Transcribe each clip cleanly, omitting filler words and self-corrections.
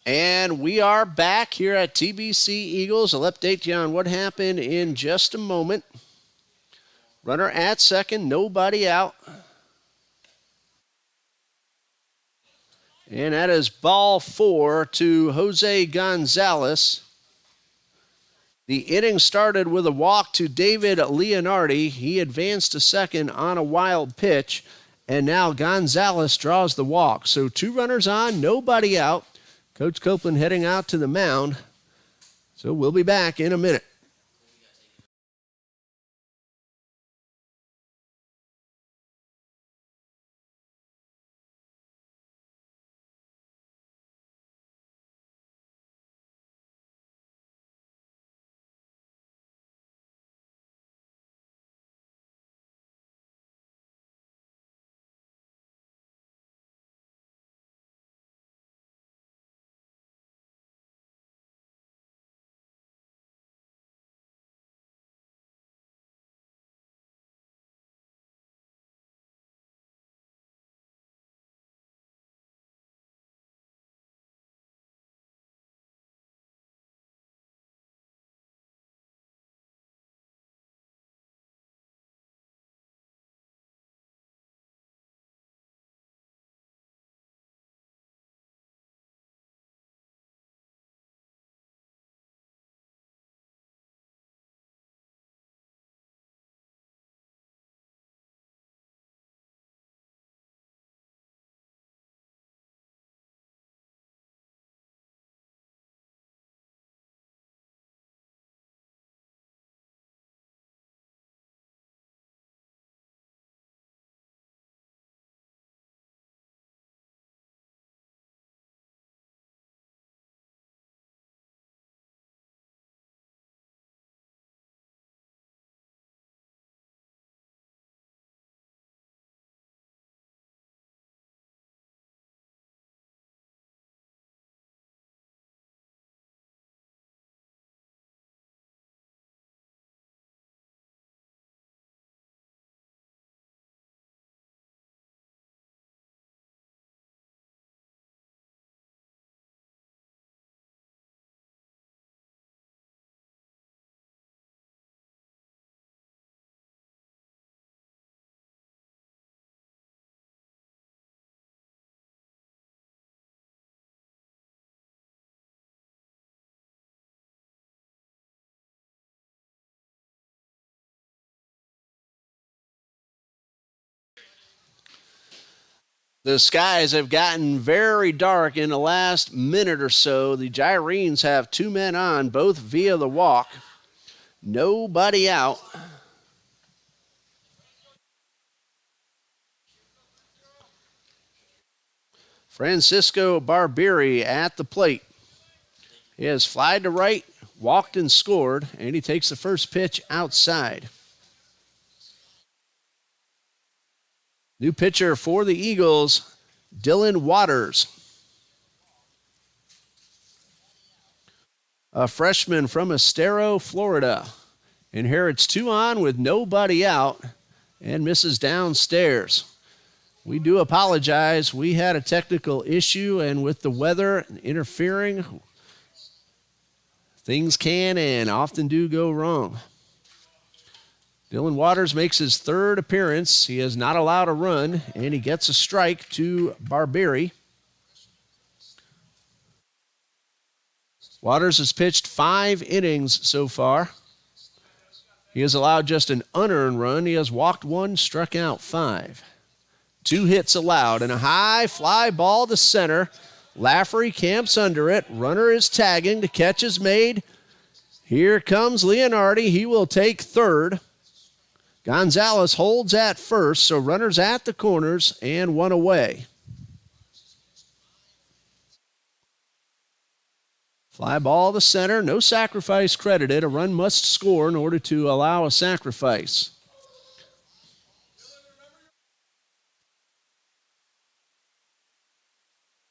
And we are back here at TBC Eagles. I'll update you on what happened in just a moment. Runner at second, nobody out. And that is ball 4 to Jose Gonzalez. The inning started with a walk to David Leonardi. He advanced to second on a wild pitch. And now Gonzalez draws the walk. So 2 runners on, nobody out. Coach Copeland heading out to the mound. So we'll be back in a minute. The skies have gotten very dark in the last minute or so. The Gyrenes have 2 men on, both via the walk. Nobody out. Francisco Barbieri at the plate. He has flied to right, walked and scored, and he takes the first pitch outside. New pitcher for the Eagles, Dylan Waters. A freshman from Estero, Florida. Inherits 2 on with nobody out and misses downstairs. We do apologize. We had a technical issue, and with the weather interfering, things can and often do go wrong. Dylan Waters makes his 3rd appearance. He is not allowed a run, and he gets a strike to Barbieri. Waters has pitched 5 innings so far. He has allowed just an unearned run. He has walked 1, struck out 5. 2 hits allowed, and a high fly ball to center. Lafferty camps under it. Runner is tagging. The catch is made. Here comes Leonardi. He will take 3rd. Gonzalez holds at first, so runners at the corners and 1 away. Fly ball to center. No sacrifice credited. A run must score in order to allow a sacrifice.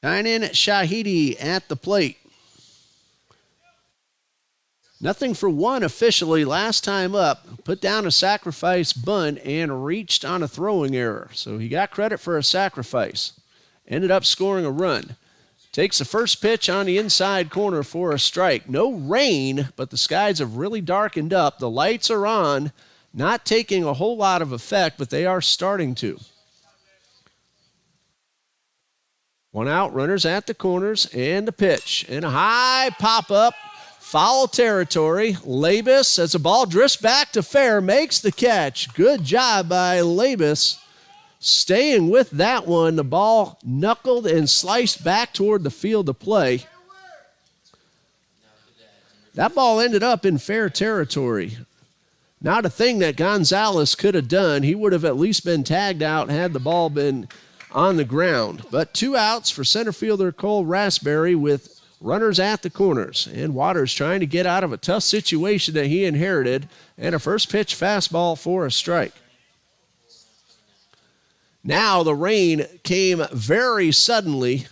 Kainan Shahidi at the plate. Nothing for 1 officially last time up. Put down a sacrifice bunt and reached on a throwing error. So he got credit for a sacrifice. Ended up scoring a run. Takes the first pitch on the inside corner for a strike. No rain, but the skies have really darkened up. The lights are on, not taking a whole lot of effect, but they are starting to. One out, runners at the corners, and the pitch. And a high pop-up, foul territory. Labus, as the ball drifts back to fair, makes the catch. Good job by Labus. Staying with that one, the ball knuckled and sliced back toward the field of play. That ball ended up in fair territory. Not a thing that Gonzalez could have done. He would have at least been tagged out had the ball been on the ground. But 2 outs for center fielder Cole Raspberry with runners at the corners. And Waters trying to get out of a tough situation that he inherited. And a first pitch fastball for a strike. Now the rain came very suddenly.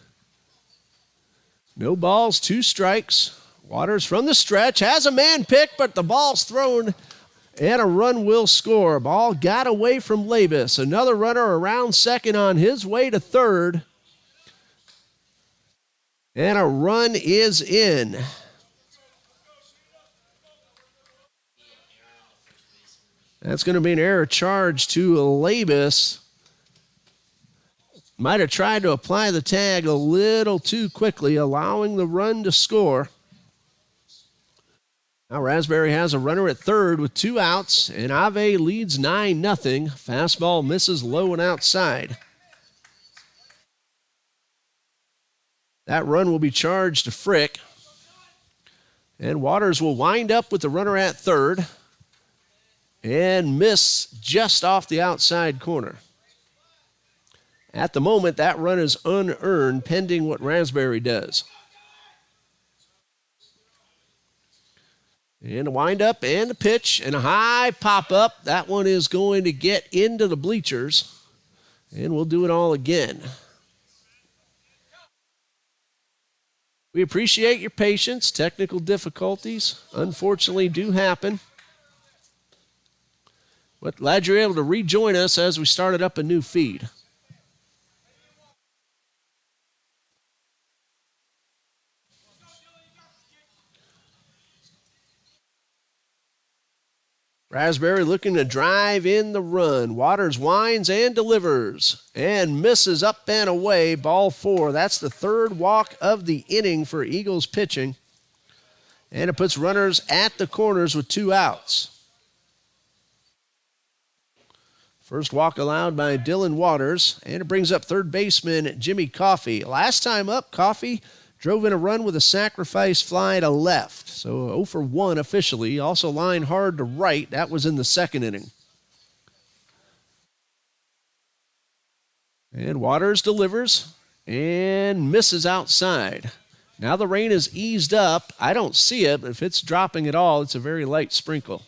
No balls, 2 strikes. Waters from the stretch has a man picked, but the ball's thrown and a run will score. Ball got away from Labus. Another runner around second on his way to third. And a run is in. That's going to be an error charge to Labus. Might have tried to apply the tag a little too quickly, allowing the run to score. Now Raspberry has a runner at third with 2 outs, and Ave leads 9-0. Fastball misses low and outside. That run will be charged to Frick. And Waters will wind up with the runner at third and miss just off the outside corner. At the moment, that run is unearned, pending what Raspberry does. And a windup and a pitch and a high pop-up. That one is going to get into the bleachers. And we'll do it all again. We appreciate your patience. Technical difficulties, unfortunately, do happen. But glad you're able to rejoin us as we started up a new feed. Raspberry looking to drive in the run. Waters winds and delivers and misses up and away. Ball 4. That's the 3rd walk of the inning for Eagles pitching. And it puts runners at the corners with 2 outs. First walk allowed by Dylan Waters. And it brings up third baseman Jimmy Coffey. Last time up, Coffey drove in a run with a sacrifice fly to left. So 0 for 1 officially. Also lined hard to right. That was in the 2nd inning. And Waters delivers and misses outside. Now the rain is eased up. I don't see it, but if it's dropping at all, it's a very light sprinkle.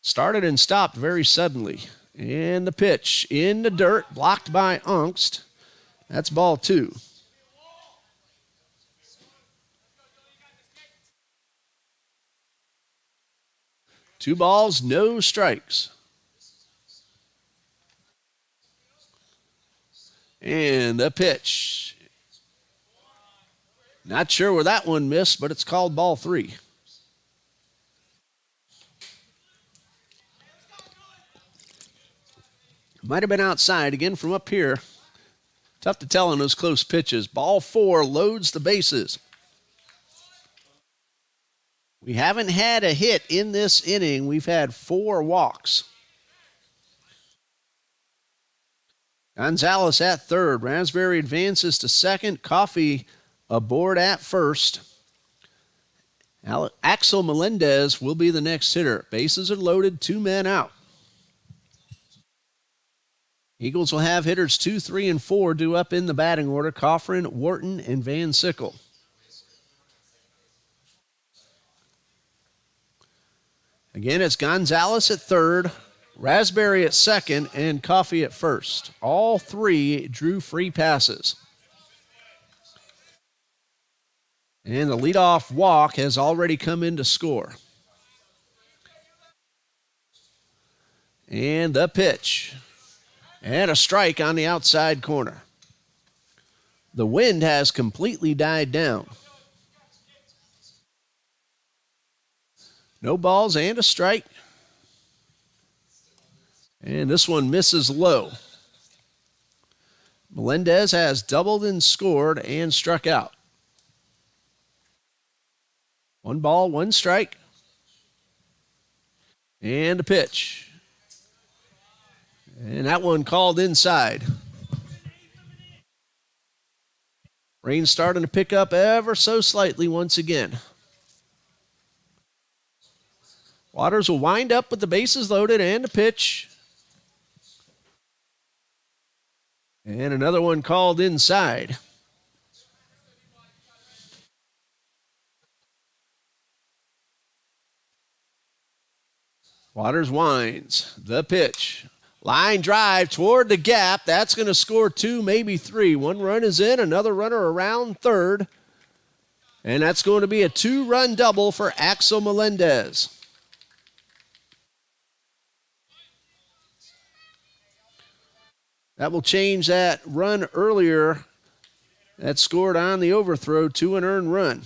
Started and stopped very suddenly. And the pitch in the dirt, blocked by Ongst. That's ball 2. Two balls, no strikes. And the pitch. Not sure where that one missed, but it's called ball 3. Might have been outside again from up here. Tough to tell on those close pitches. Ball 4 loads the bases. We haven't had a hit in this inning. We've had 4 walks. Gonzalez at third. Raspberry advances to second. Coffey aboard at first. Axel Melendez will be the next hitter. Bases are loaded, 2 men out. Eagles will have hitters 2, 3, and 4 due up in the batting order. Coffrin, Wharton, and Van Sickle. Again, it's Gonzalez at third, Raspberry at second, and Coffey at first. All 3 drew free passes. And the leadoff walk has already come in to score. And the pitch. And a strike on the outside corner. The wind has completely died down. No balls and a strike. And this one misses low. Melendez has doubled and scored and struck out. 1 ball, 1 strike. And a pitch. And that one called inside. Rain starting to pick up ever so slightly once again. Waters will wind up with the bases loaded and a pitch. And another one called inside. Waters winds. The pitch. Line drive toward the gap. That's going to score 2, maybe 3. 1 run is in. Another runner around third. And that's going to be a 2-run double for Axel Melendez. That will change that run earlier that scored on the overthrow to an earned run.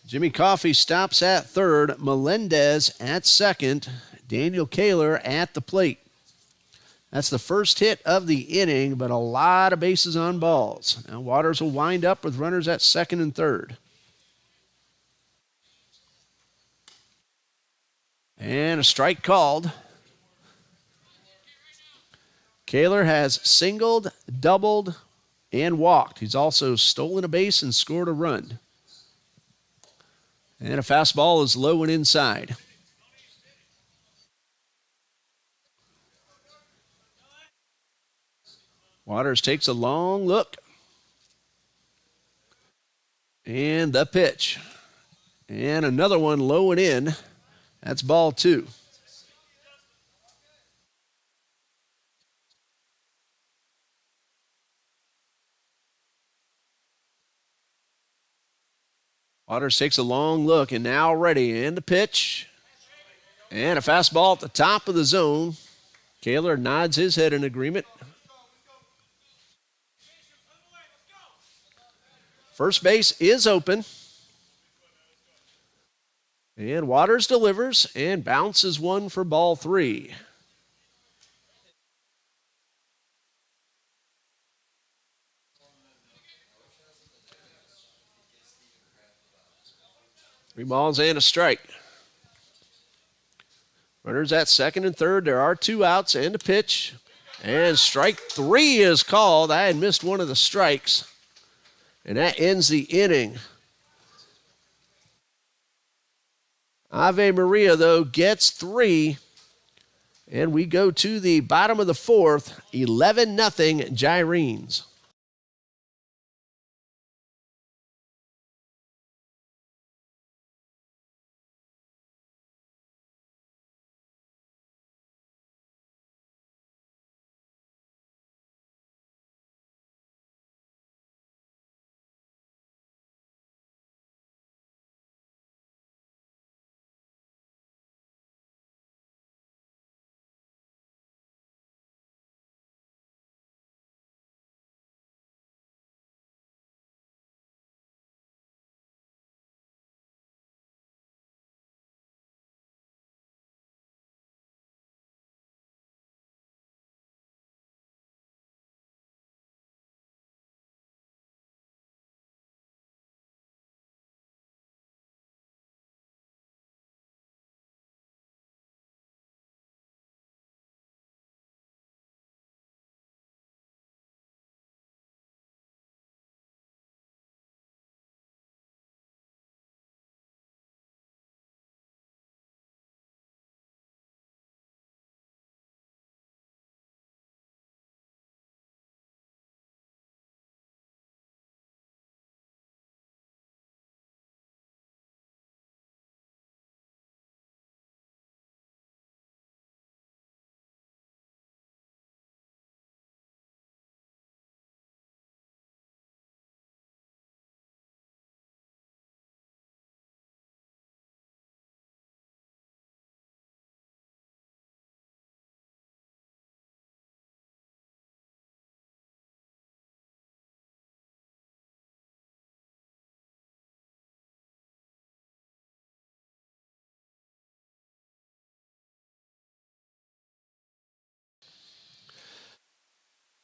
Jimmy Coffey stops at third. Melendez at second. Daniel Kaler at the plate. That's the first hit of the inning, but a lot of bases on balls. Now Waters will wind up with runners at second and third. And a strike called. Kaler has singled, doubled, and walked. He's also stolen a base and scored a run. And a fastball is low and inside. Waters takes a long look. And the pitch. And another one low and in. That's ball 2. Waters takes a long look and now ready. And the pitch. And a fastball at the top of the zone. Kaler nods his head in agreement. First base is open. And Waters delivers and bounces one for ball 3. 3 balls and a strike. Runners at second and third. There are 2 outs and a pitch. And strike 3 is called. I had missed one of the strikes. And that ends the inning. Ave Maria, though, gets 3. And we go to the bottom of the 4th. 11-0 Gyrenes.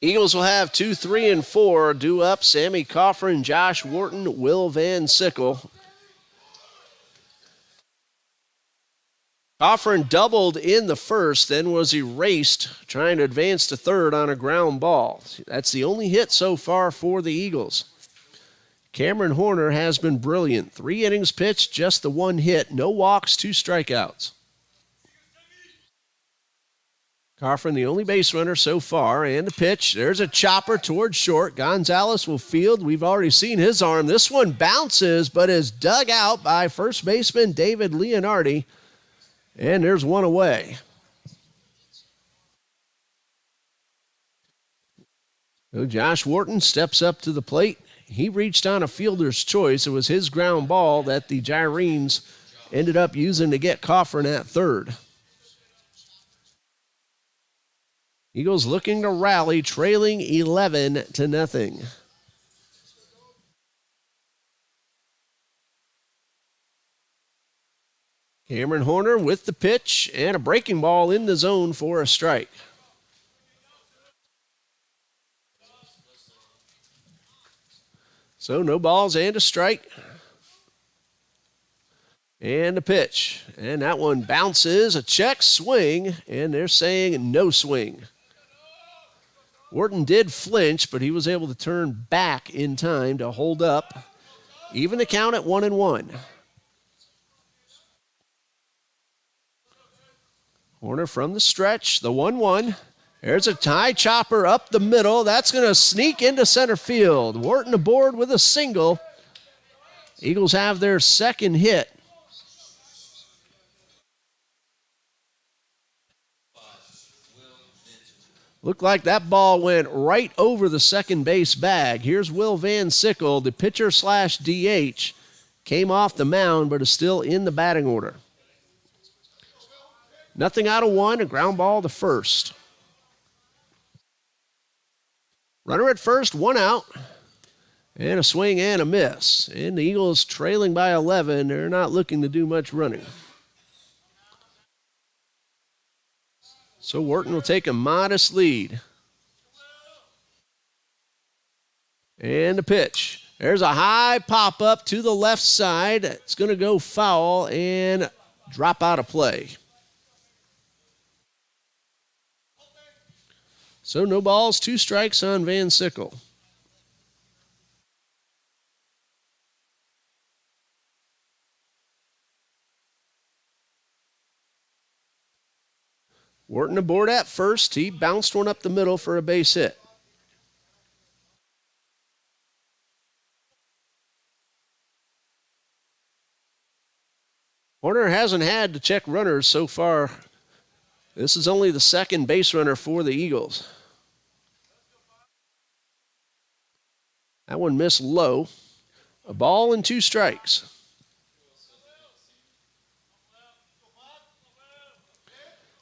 Eagles will have 2, 3, and 4 due up. Sammy Coffrin, Josh Wharton, Will Van Sickle. Coffrin doubled in the first, then was erased, trying to advance to third on a ground ball. That's the only hit so far for the Eagles. Cameron Horner has been brilliant. 3 innings pitched, just the 1 hit. No walks, 2 strikeouts. Coffrin, the only base runner so far, and the pitch. There's a chopper towards short. Gonzalez will field. We've already seen his arm. This one bounces, but is dug out by first baseman David Leonardi. And there's 1 away. So Josh Wharton steps up to the plate. He reached on a fielder's choice. It was his ground ball that the Gyrenes ended up using to get Coffrin at third. Eagles looking to rally, trailing 11-0. Cameron Horner with the pitch and a breaking ball in the zone for a strike. So no balls and a strike. And a pitch. And that one bounces, a check swing, and they're saying no swing. Wharton did flinch, but he was able to turn back in time to hold up. Even the count at 1-1. Horner from the stretch, the 1-1. There's a high chopper up the middle. That's going to sneak into center field. Wharton aboard with a single. Eagles have their second hit. Looked like that ball went right over the second base bag. Here's Will Van Sickle, the pitcher/DH. Came off the mound, but is still in the batting order. Nothing out of 1, a ground ball to first. Runner at first, 1 out. And a swing and a miss. And the Eagles trailing by 11. They're not looking to do much running. So Wharton will take a modest lead. And the pitch. There's a high pop-up to the left side. It's going to go foul and drop out of play. So no balls, 2 strikes on Van Sickle. Wharton aboard at first. He bounced one up the middle for a base hit. Horner hasn't had to check runners so far. This is only the second base runner for the Eagles. That one missed low. A ball and 2 strikes.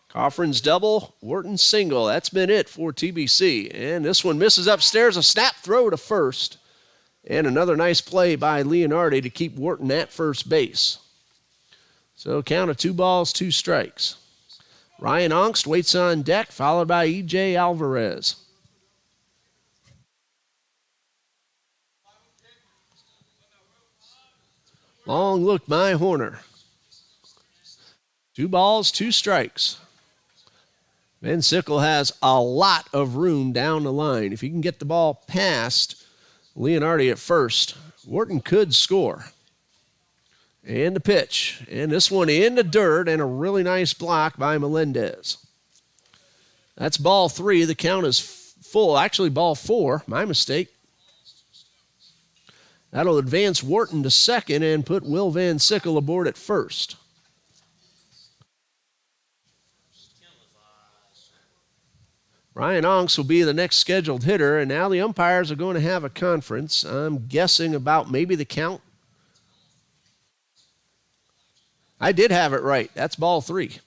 Coffrin's double, Wharton's single. That's been it for TBC. And this one misses upstairs. A snap throw to first. And another nice play by Leonardi to keep Wharton at first base. So count of 2 balls, 2 strikes. Ryan Ongst waits on deck, followed by E.J. Alvarez. Long look by Horner. 2 balls, 2 strikes. Van Sickle has a lot of room down the line. If he can get the ball past Leonardi at first, Wharton could score. And the pitch. And this one in the dirt, and a really nice block by Melendez. That's ball 3. The count is full. Actually, ball 4. My mistake. That'll advance Wharton to second and put Will Van Sickle aboard at first. Ryan Ongst will be the next scheduled hitter, and now the umpires are going to have a conference. I'm guessing about maybe the count. I did have it right. That's ball 3.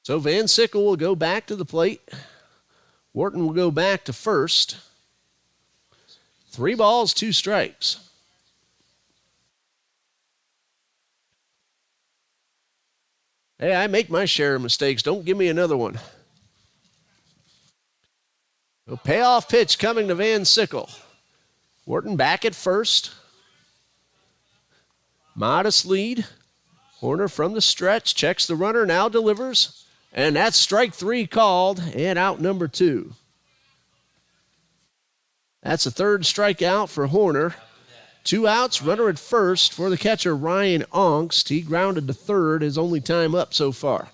So Van Sickle will go back to the plate. Wharton will go back to first. 3 balls, 2 strikes. Hey, I make my share of mistakes. Don't give me another one. A payoff pitch coming to Van Sickle. Wharton back at first. Modest lead. Horner from the stretch. Checks the runner. Now delivers. And that's strike 3 called. And out number 2. That's the third strikeout for Horner. 2 outs, runner at first for the catcher, Ryan Ongst. He grounded to third, his only time up so far.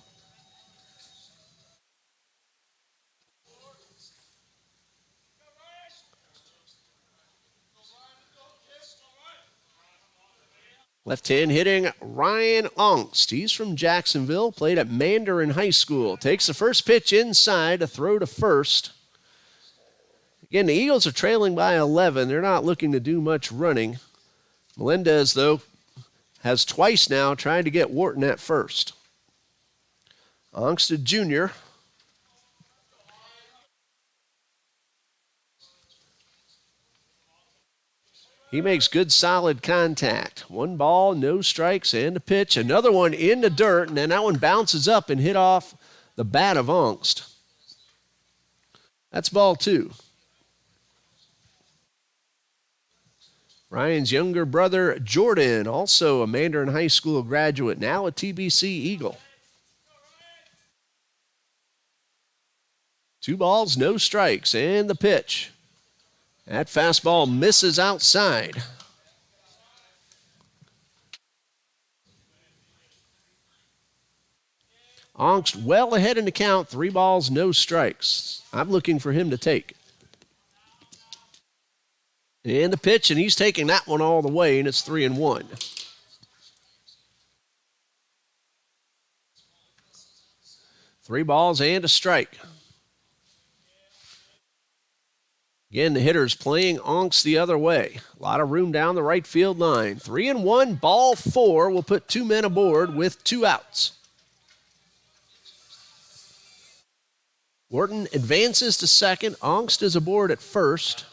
Left-hand hitting Ryan Ongst. He's from Jacksonville, played at Mandarin High School. Takes the first pitch inside, a throw to first. Again, the Eagles are trailing by 11. They're not looking to do much running. Melendez, though, has twice now tried to get Wharton at first. Ongst Jr. He makes good, solid contact. 1 ball, no strikes, and a pitch. Another one in the dirt, and then that one bounces up and hit off the bat of Ongst. That's ball 2. Ryan's younger brother, Jordan, also a Mandarin High School graduate, now a TBC Eagle. 2 balls, no strikes, and the pitch. That fastball misses outside. Ongst well ahead in the count, 3 balls, no strikes. I'm looking for him to take. And the pitch, and he's taking that one all the way, and it's 3-1. Three balls and a strike. Again, the hitter's playing Ongst the other way. A lot of room down the right field line. 3-1, ball 4 will put 2 men aboard with 2 outs. Wharton advances to second. Ongst is aboard at first.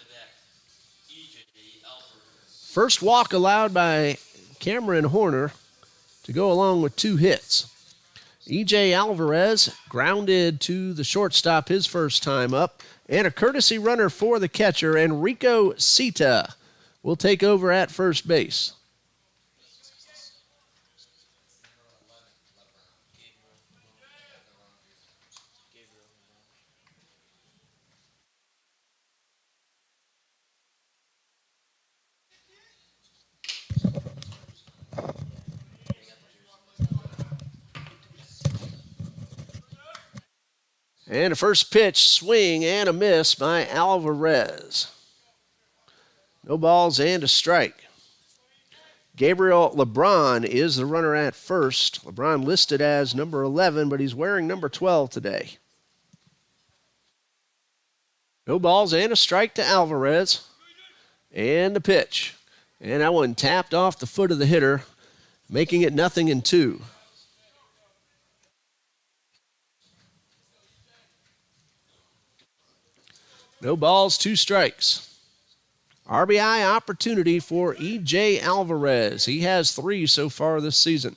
First walk allowed by Cameron Horner to go along with 2 hits. E.J. Alvarez grounded to the shortstop his first time up. And a courtesy runner for the catcher, Enrico Sita, will take over at first base. And a first pitch, swing and a miss by Alvarez. No balls and a strike. Gabriel LeBron is the runner at first. LeBron listed as number 11, but he's wearing number 12 today. No balls and a strike to Alvarez. And the pitch. And that one tapped off the foot of the hitter, making it 0-2. No balls, 2 strikes. RBI opportunity for E.J. Alvarez. He has 3 so far this season.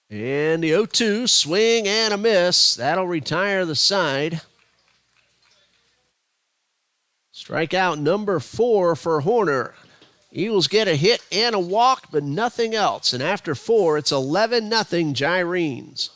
And the 0-2, swing and a miss. That'll retire the side. Strikeout number 4 for Horner. Eagles get a hit and a walk, but nothing else. And after 4, it's 11-0 Gyrenes.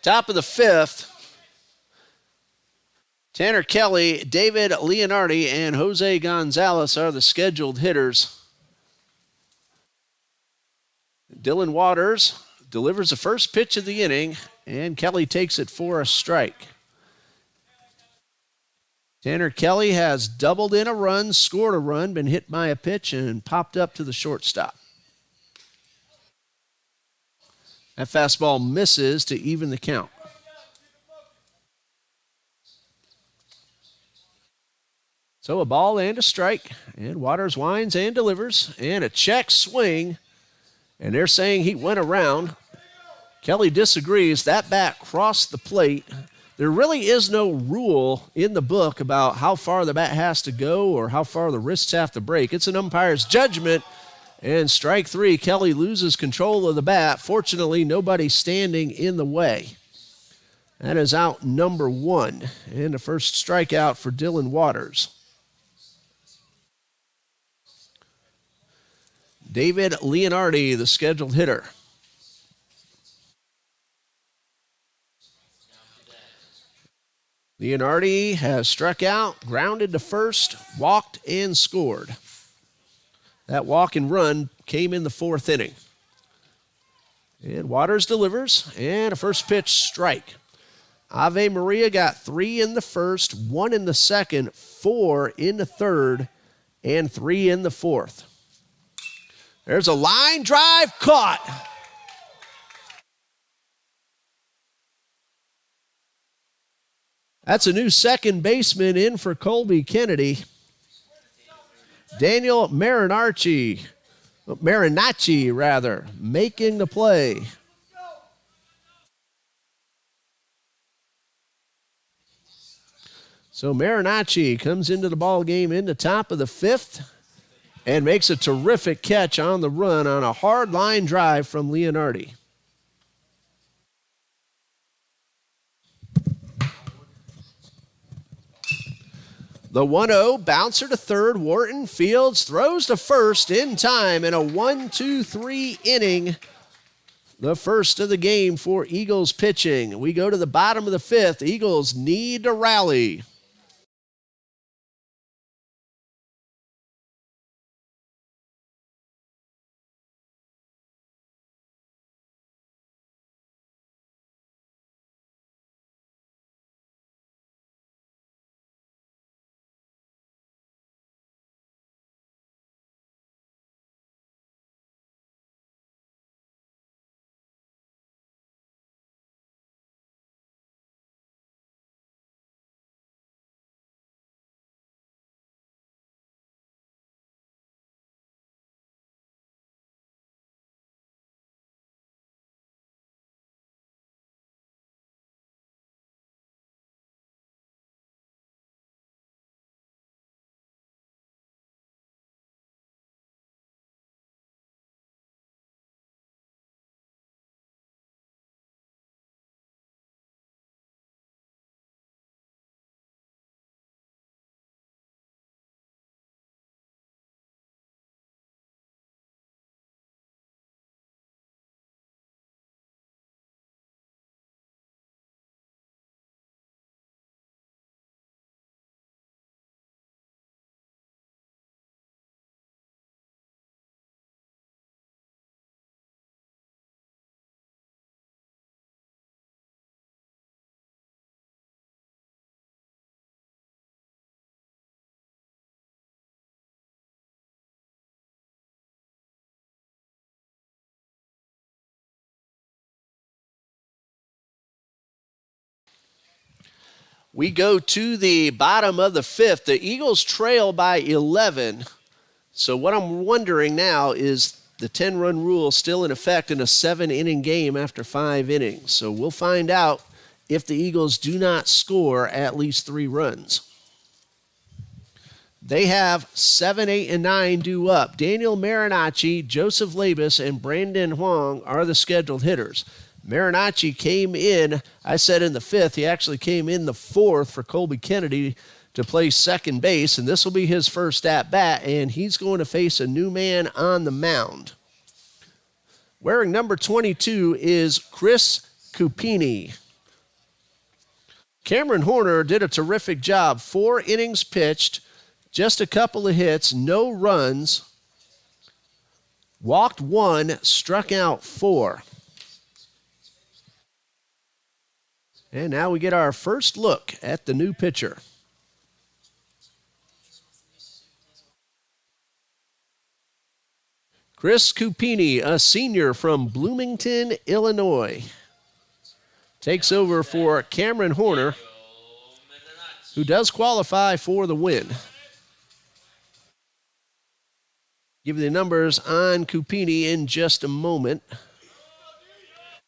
Top of the fifth, Tanner Kelly, David Leonardi, and Jose Gonzalez are the scheduled hitters. Dylan Waters delivers the first pitch of the inning, and Kelly takes it for a strike. Tanner Kelly has doubled in a run, scored a run, been hit by a pitch, and popped up to the shortstop. That fastball misses to even the count. So a ball and a strike, and Waters winds and delivers, and a check swing, and they're saying he went around. Kelly disagrees. That bat crossed the plate. There really is no rule in the book about how far the bat has to go or how far the wrists have to break. It's an umpire's judgment. And strike three, Kelly loses control of the bat. Fortunately, nobody standing in the way. That is out number one. And the first strikeout for Dylan Waters. David Leonardi, the scheduled hitter. Leonardi has struck out, grounded to first, walked, and scored. That walk and run came in the fourth inning. And Waters delivers, and a first pitch strike. Ave Maria got 3 in the first, 1 in the second, 4 in the third, and 3 in the fourth. There's a line drive caught. That's a new second baseman in for Colby Kennedy. Daniel Marinacci, making the play. So Marinacci comes into the ball game in the top of the fifth and makes a terrific catch on the run on a hard line drive from Leonardi. The 1-0 bouncer to third. Wharton fields, throws to first in time in a 1-2-3 inning. The first of the game for Eagles pitching. We go to the bottom of the fifth. Eagles need to rally. We go to the bottom of the fifth. The Eagles trail by 11. So what I'm wondering now is the 10-run rule still in effect in a 7-inning game after 5 innings. So we'll find out if the Eagles do not score at least 3 runs. They have 7, 8, and 9 due up. Daniel Marinacci, Joseph Labus, and Brandon Huang are the scheduled hitters. Marinacci came in, I said in the fifth. He actually came in the fourth for Colby Kennedy to play second base, and this will be his first at-bat, and he's going to face a new man on the mound. Wearing number 22 is Chris Cupini. Cameron Horner did a terrific job. 4 innings pitched, just a couple of hits, no runs. Walked 1, struck out 4. And now we get our first look at the new pitcher. Chris Cupini, a senior from Bloomington, Illinois, takes over for Cameron Horner, who does qualify for the win. Give you the numbers on Cupini in just a moment.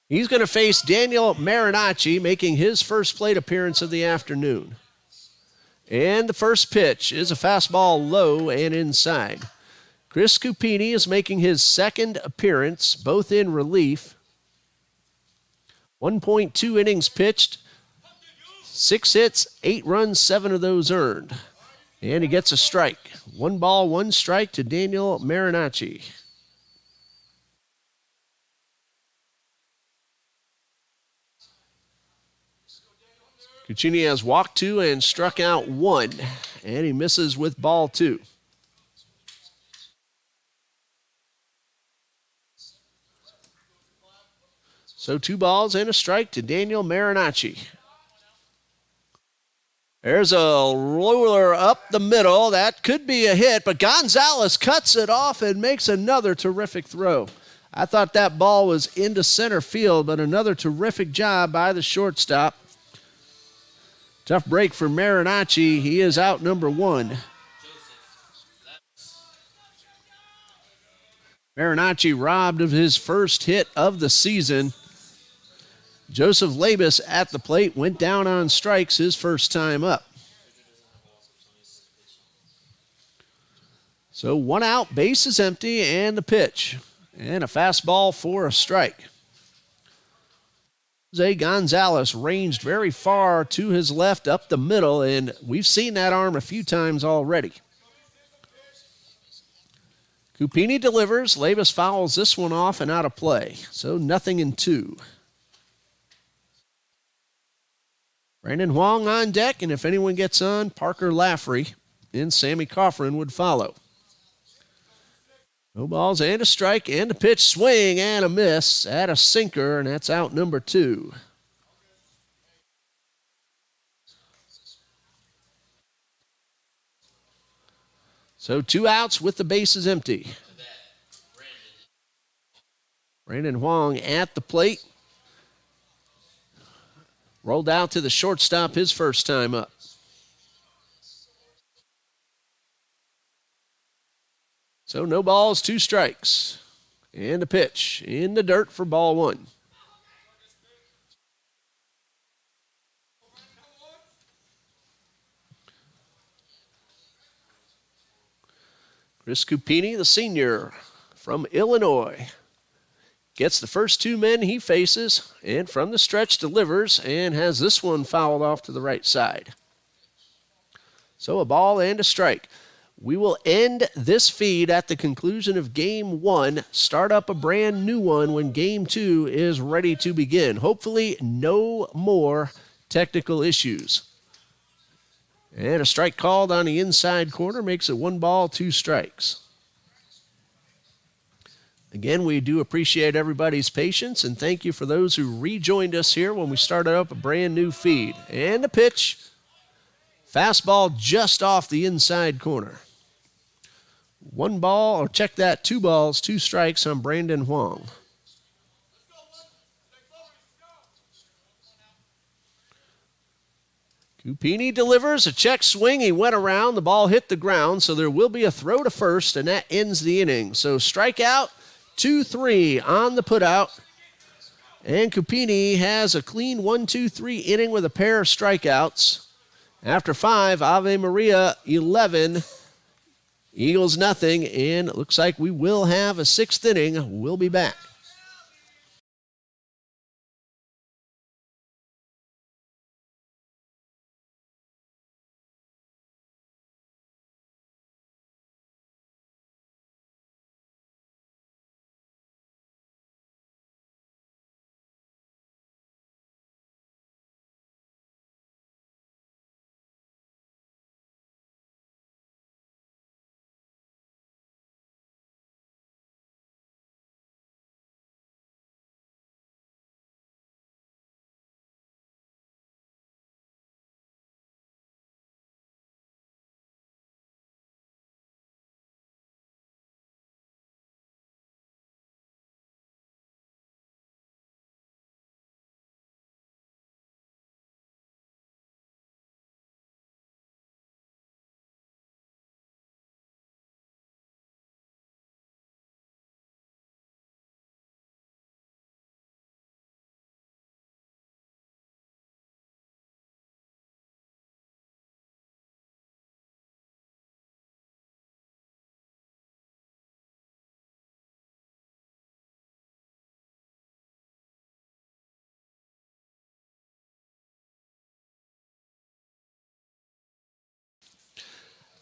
He's going to face Daniel Marinacci, making his first plate appearance of the afternoon. And the first pitch is a fastball low and inside. Chris Cupini is making his second appearance, both in relief. 1.2 innings pitched, 6 hits, 8 runs, 7 of those earned. And he gets a strike. 1 ball, 1 strike to Daniel Marinacci. Cucini has walked 2 and struck out 1, and he misses with ball 2. So 2 balls and a strike to Daniel Marinacci. There's a roller up the middle. That could be a hit, but Gonzalez cuts it off and makes another terrific throw. I thought that ball was into center field, but another terrific job by the shortstop. Tough break for Marinacci. He is out number 1. Marinacci robbed of his first hit of the season. Joseph Labus at the plate went down on strikes his first time up. So 1 out, base is empty, and the pitch. And a fastball for a strike. Jose Gonzalez ranged very far to his left up the middle, and we've seen that arm a few times already. Cupini delivers. Labus fouls this one off and out of play. So 0-2. Brandon Huang on deck, and if anyone gets on, Parker Laffrey and Sammy Coffrin would follow. No balls and a strike and a pitch, swing and a miss at a sinker, and that's out number 2. So 2 outs with the bases empty. Brandon Huang at the plate. Rolled out to the shortstop his first time up. So no balls, 2 strikes. And a pitch in the dirt for ball 1. Chris Cupini, the senior from Illinois, gets the first 2 men he faces, and from the stretch delivers and has this one fouled off to the right side. So a ball and a strike. We will end this feed at the conclusion of Game 1, start up a brand new one when Game 2 is ready to begin. Hopefully no more technical issues. And a strike called on the inside corner makes it 1 ball, 2 strikes. Again, we do appreciate everybody's patience, and thank you for those who rejoined us here when we started up a brand new feed. And the pitch, fastball just off the inside corner. 1 ball, or check that, 2 balls, 2 strikes on Brandon Huang. Cupini delivers a check swing. He went around. The ball hit the ground, so there will be a throw to first, and that ends the inning. So strikeout, 2-3 on the putout. And Cupini has a clean 1-2-3 inning with a pair of strikeouts. After 5, Ave Maria 11, Eagles nothing, and it looks like we will have a 6th inning. We'll be back.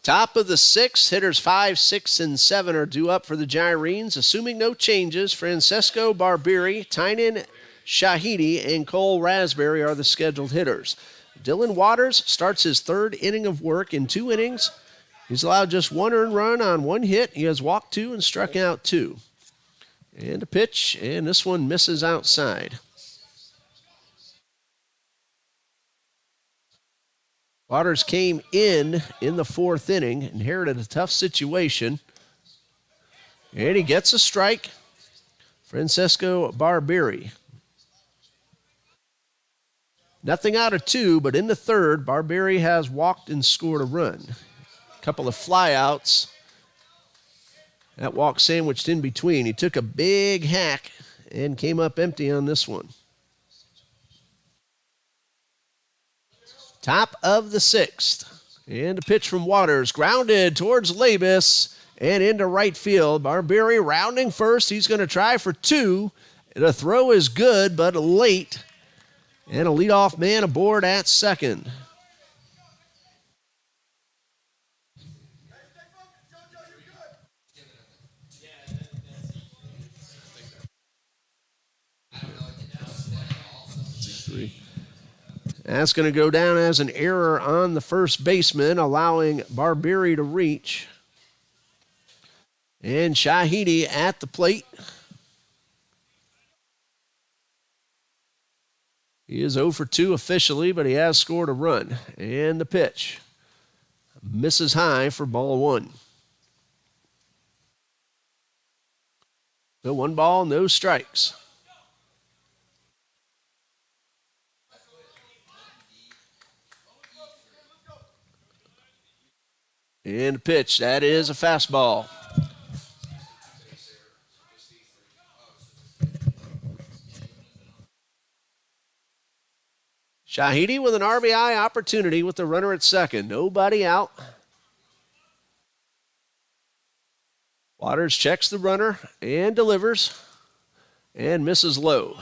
Top of the sixth, hitters 5, 6, and 7 are due up for the Gyrenes. Assuming no changes, Francesco Barbieri, Tynan Shahidi, and Cole Raspberry are the scheduled hitters. Dylan Waters starts his third inning of work in 2 innings. He's allowed just 1 earned run on 1 hit. He has walked 2 and struck out 2. And a pitch, and this one misses outside. Waters came in the 4th inning, inherited a tough situation, and he gets a strike. Francesco Barbieri. Nothing out of 2, but in the 3rd, Barbieri has walked and scored a run. A couple of flyouts. That walk sandwiched in between. He took a big hack and came up empty on this one. Top of the 6th. And a pitch from Waters. Grounded towards Labus and into right field. Barbieri rounding first. He's going to try for 2. The throw is good, but late. And a leadoff man aboard at second. That's going to go down as an error on the first baseman, allowing Barbieri to reach. And Shahidi at the plate. He is 0 for 2 officially, but he has scored a run. And the pitch misses high for ball 1. So 1 ball, no strikes. And a pitch, that is a fastball. Shahidi with an RBI opportunity with the runner at second. Nobody out. Waters checks the runner and delivers and misses low.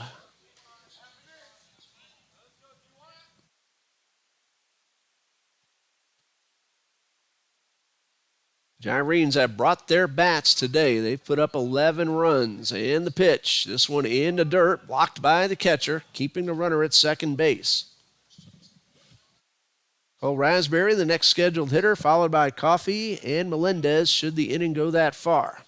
Gyrenes have brought their bats today. They've put up 11 runs. And the pitch. This one in the dirt, blocked by the catcher, keeping the runner at second base. Cole Raspberry, the next scheduled hitter, followed by Coffey and Melendez, should the inning go that far.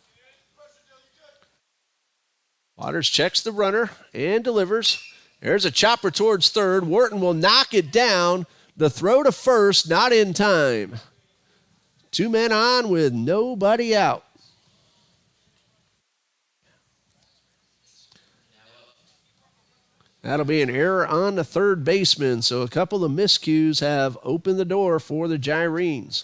Waters checks the runner and delivers. There's a chopper towards third. Wharton will knock it down. The throw to first, not in time. 2 men on with nobody out. That'll be an error on the third baseman, so a couple of miscues have opened the door for the Gyrenes.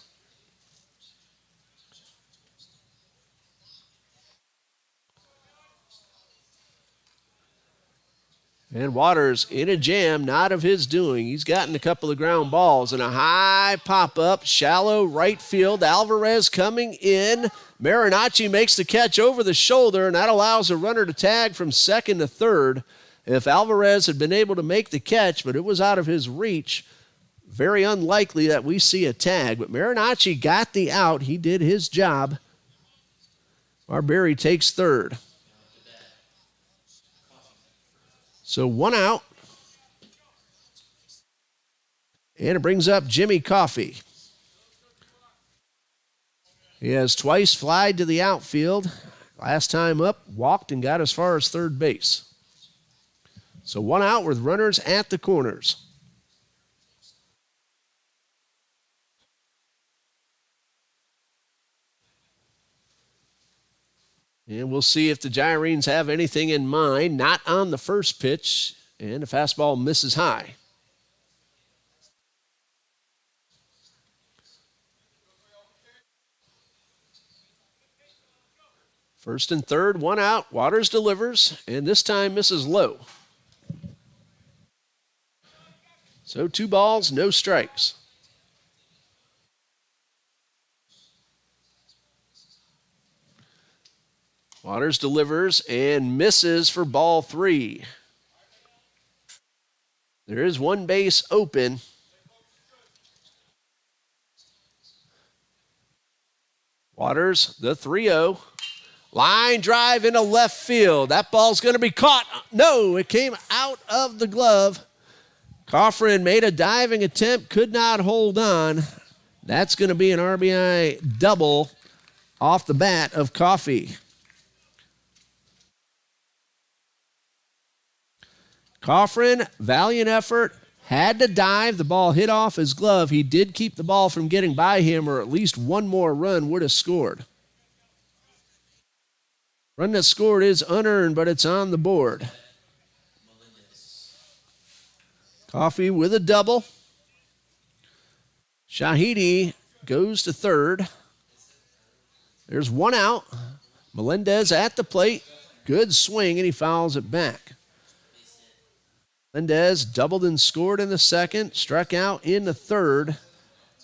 And Waters in a jam, not of his doing. He's gotten a couple of ground balls and a high pop-up, shallow right field. Alvarez coming in. Marinacci makes the catch over the shoulder, and that allows a runner to tag from second to third. If Alvarez had been able to make the catch, but it was out of his reach, very unlikely that we see a tag. But Marinacci got the out. He did his job. Barbieri takes third. So 1 out. And it brings up Jimmy Coffey. He has twice flied to the outfield. Last time up, walked and got as far as third base. So 1 out with runners at the corners. And we'll see if the Gyrenes have anything in mind. Not on the first pitch, and the fastball misses high. First and third, 1 out. Waters delivers, and this time misses low. So 2 balls, no strikes. Waters delivers and misses for ball 3. There is 1 base open. Waters, the 3-0. Line drive into left field. That ball's going to be caught. No, it came out of the glove. Coffrin made a diving attempt, could not hold on. That's going to be an RBI double off the bat of Coffey. Coffrin, valiant effort, had to dive. The ball hit off his glove. He did keep the ball from getting by him, or at least one more run would have scored. Run that scored is unearned, but it's on the board. Coffey with a double. Shahidi goes to third. There's one out. Melendez at the plate. Good swing, and he fouls it back. Melendez doubled and scored in the second, struck out in the third,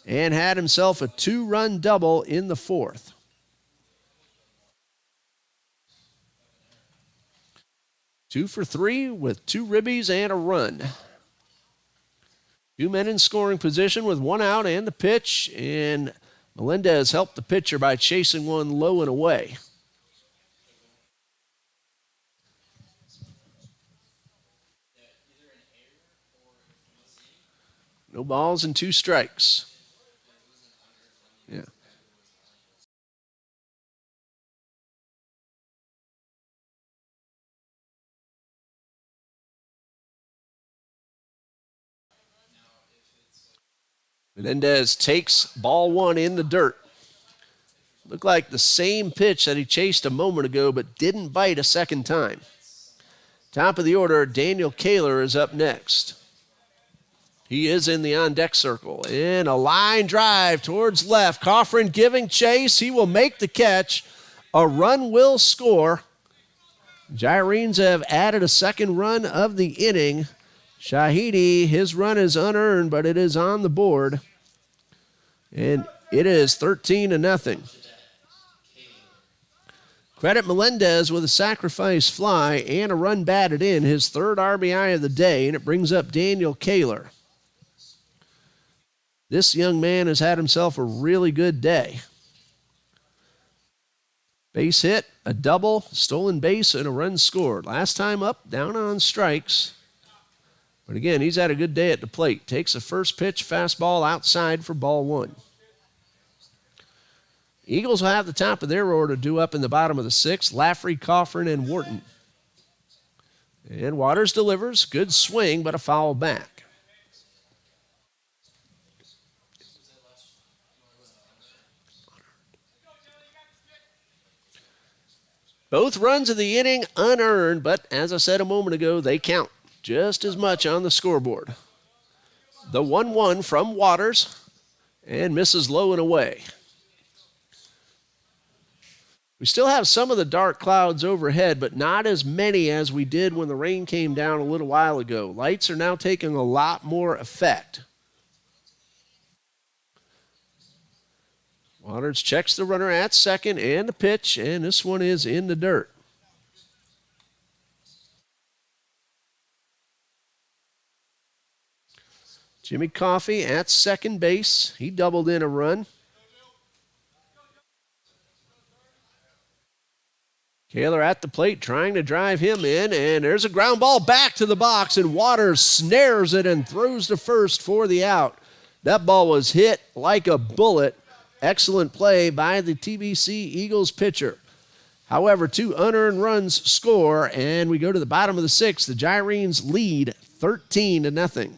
and had himself a 2-run double in the fourth. Two for three with 2 ribbies and a run. 2 men in scoring position with 1 out and the pitch, and Melendez helped the pitcher by chasing one low and away. No balls and 2 strikes. Yeah. Melendez takes ball 1 in the dirt. Looked like the same pitch that he chased a moment ago, but didn't bite a second time. Top of the order, Daniel Kaler is up next. He is in the on-deck circle. And a line drive towards left. Coffrin giving chase. He will make the catch. A run will score. Gyrenes have added a second run of the inning. Shahidi, his run is unearned, but it is on the board. And it is 13-0. Credit Melendez with a sacrifice fly and a run batted in, his 3rd RBI of the day, and it brings up Daniel Kaler. This young man has had himself a really good day. Base hit, a double, stolen base, and a run scored. Last time up, down on strikes. But again, he's had a good day at the plate. Takes a first pitch fastball outside for ball 1. Eagles will have the top of their order due up in the bottom of the 6th. Laffrey, Coffrin, and Wharton. And Waters delivers. Good swing, but a foul back. Both runs of the inning unearned, but as I said a moment ago, they count just as much on the scoreboard. The 1-1 from Waters and misses low and away. We still have some of the dark clouds overhead, but not as many as we did when the rain came down a little while ago. Lights are now taking a lot more effect. Waters checks the runner at second and the pitch, and this one is in the dirt. Jimmy Coffey at second base. He doubled in a run. Kaler at the plate trying to drive him in, and there's a ground ball back to the box, and Waters snares it and throws to first for the out. That ball was hit like a bullet. Excellent play by the TBC Eagles pitcher. However, 2 unearned runs score, and we go to the bottom of the 6th. The Gyrenes lead 13-0.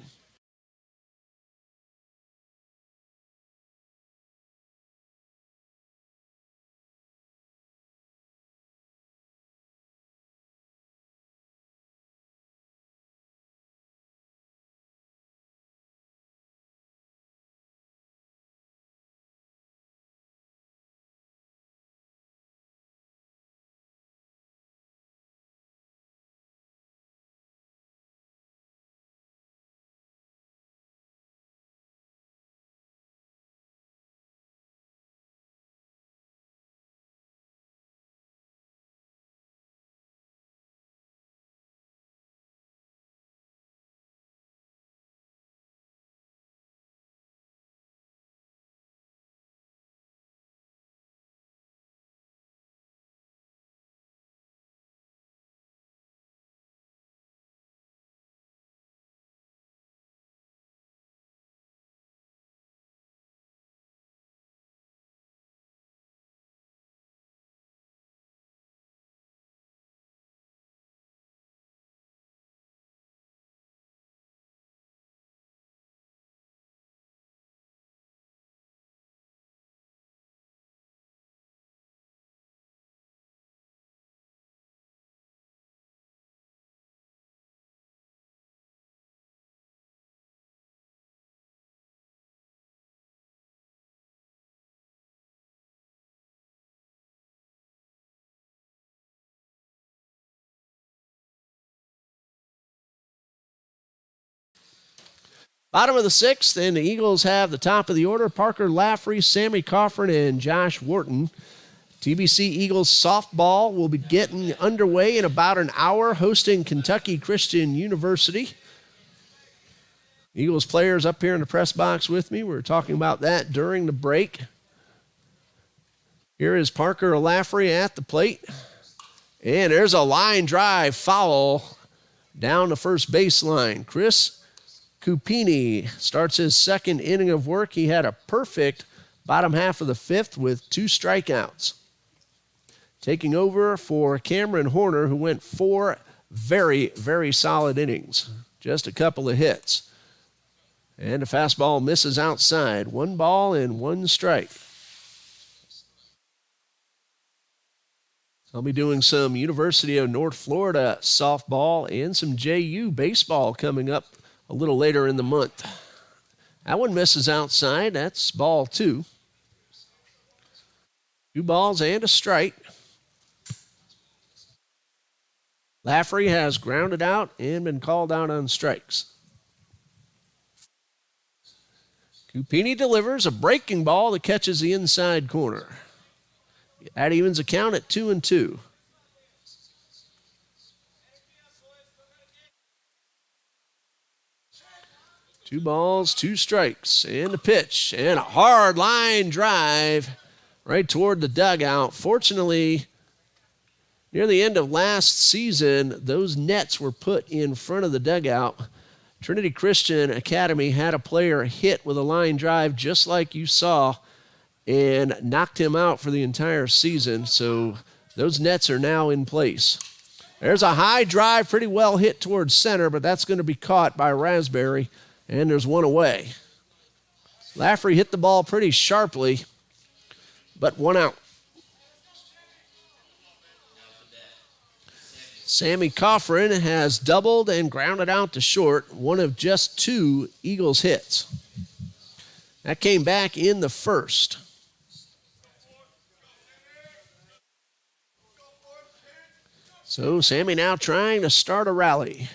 Bottom of the sixth, and the Eagles have the top of the order. Parker Laffrey, Sammy Coffrin, and Josh Wharton. TBC Eagles softball will be getting underway in about an hour, hosting Kentucky Christian University. Eagles players up here in the press box with me. We were talking about that during the break. Here is Parker Laffrey at the plate. And there's a line drive foul down the first baseline. Chris Cupini starts his second inning of work. He had a perfect bottom half of the fifth with 2 strikeouts. Taking over for Cameron Horner, who went 4 very, very solid innings. Just a couple of hits. And a fastball misses outside. 1 ball and 1 strike. I'll be doing some University of North Florida softball and some JU baseball coming up a little later in the month. That one misses outside. That's ball 2. 2 balls and a strike. Laffrey has grounded out and been called out on strikes. Cupini delivers a breaking ball that catches the inside corner. That evens the count at 2-2. Two balls, 2 strikes, and a pitch, and a hard line drive right toward the dugout. Fortunately, near the end of last season, those nets were put in front of the dugout. Trinity Christian Academy had a player hit with a line drive just like you saw and knocked him out for the entire season. So those nets are now in place. There's a high drive, pretty well hit towards center, but that's going to be caught by Raspberry, and there's 1 away. Laffrey hit the ball pretty sharply, but 1 out. Sammy Coffrin has doubled and grounded out to short, one of just 2 Eagles hits. That came back in the first. So Sammy now trying to start a rally.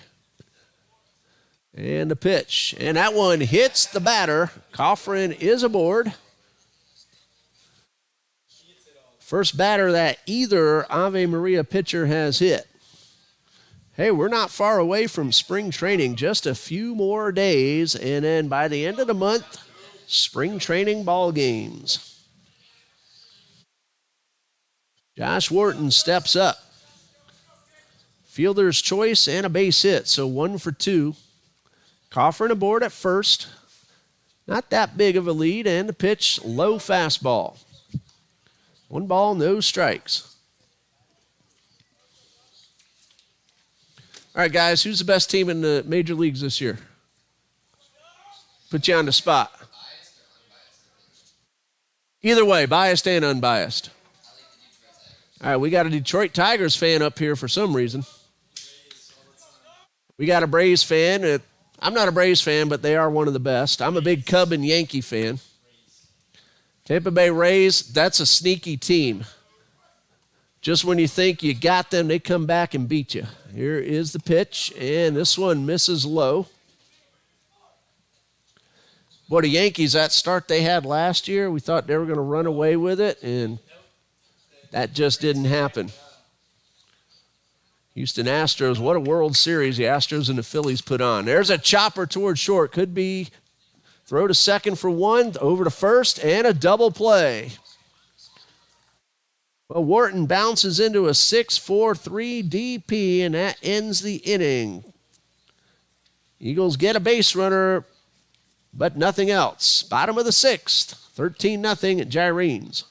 And the pitch. And that one hits the batter. Coffrin is aboard. First batter that either Ave Maria pitcher has hit. Hey, we're not far away from spring training, just a few more days, and then by the end of the month, spring training ball games. Josh Wharton steps up. Fielder's choice and a base hit, so 1 for 2. Coffrin aboard at first. Not that big of a lead, and the pitch, low fastball. 1 ball, no strikes. All right, guys, who's the best team in the major leagues this year? Put you on the spot. Either way, biased and unbiased. All right, we got a Detroit Tigers fan up here for some reason. We got a Braves fan. I'm not a Braves fan, but they are one of the best. I'm a big Cub and Yankee fan. Tampa Bay Rays, that's a sneaky team. Just when you think you got them, they come back and beat you. Here is the pitch, and this one misses low. Boy, the Yankees, that start they had last year, we thought they were going to run away with it, and that just didn't happen. Houston Astros, what a World Series the Astros and the Phillies put on. There's a chopper toward short. Could be throw to second for 1, over to first, and a double play. Well, Wharton bounces into a 6-4-3 DP, and that ends the inning. Eagles get a base runner, but nothing else. Bottom of the 6th, 13-0 at Gyrenes.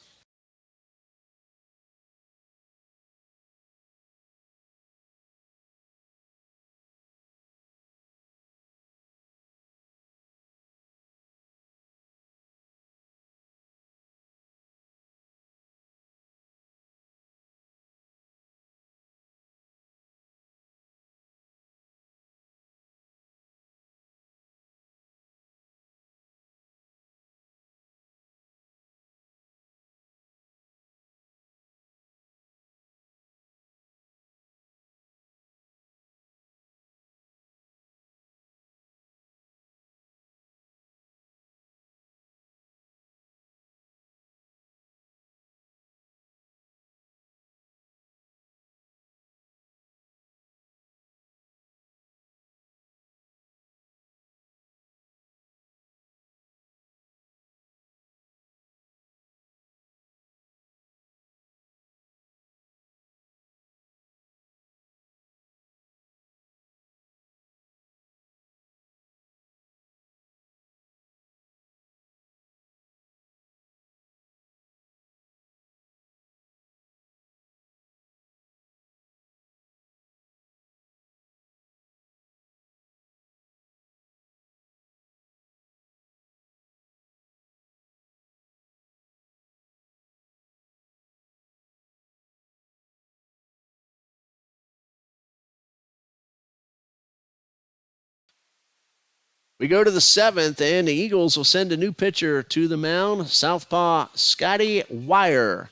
We go to the 7th, and the Eagles will send a new pitcher to the mound, southpaw Scotty Wire.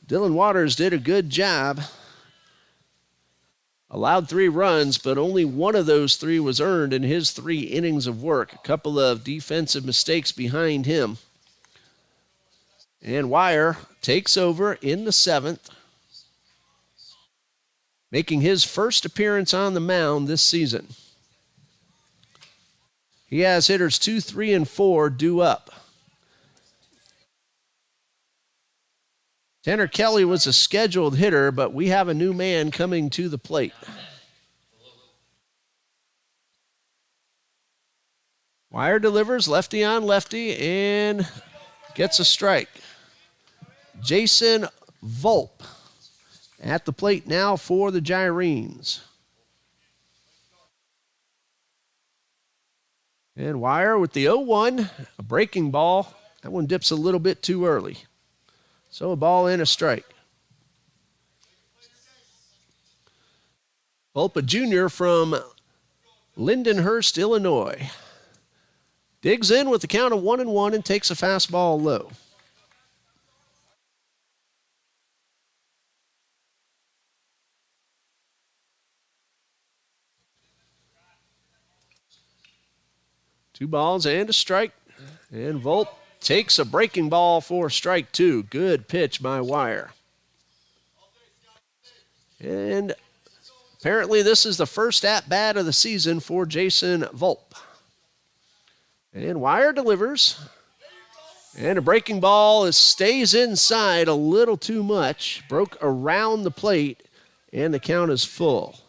Dylan Waters did a good job. Allowed 3 runs, but only one of those 3 was earned in his 3 innings of work. A couple of defensive mistakes behind him. And Wire takes over in the 7th, making his first appearance on the mound this season. He has hitters 2, 3, and 4 due up. Tanner Kelly was a scheduled hitter, but we have a new man coming to the plate. Wire delivers lefty on lefty and gets a strike. Jason Volpe at the plate now for the Gyrenes. And Wire with the 0-1, a breaking ball. That one dips a little bit too early. So a ball and a strike. Volpe Jr. from Lindenhurst, Illinois. Digs in with the count of 1-1 and takes a fastball low. Two balls and a strike. And Volpe takes a breaking ball for strike 2. Good pitch by Wire. And apparently this is the first at-bat of the season for Jason Volpe. And Wire delivers. And a breaking ball stays inside a little too much. Broke around the plate, and the count is full.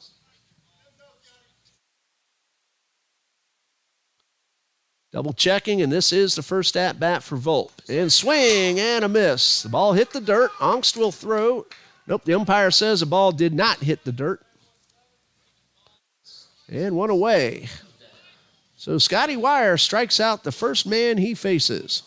Double checking, and this is the first at-bat for Volpe. And swing and a miss. The ball hit the dirt. Ongst will throw. Nope, the umpire says the ball did not hit the dirt. And one away. So Scotty Wire strikes out the first man he faces.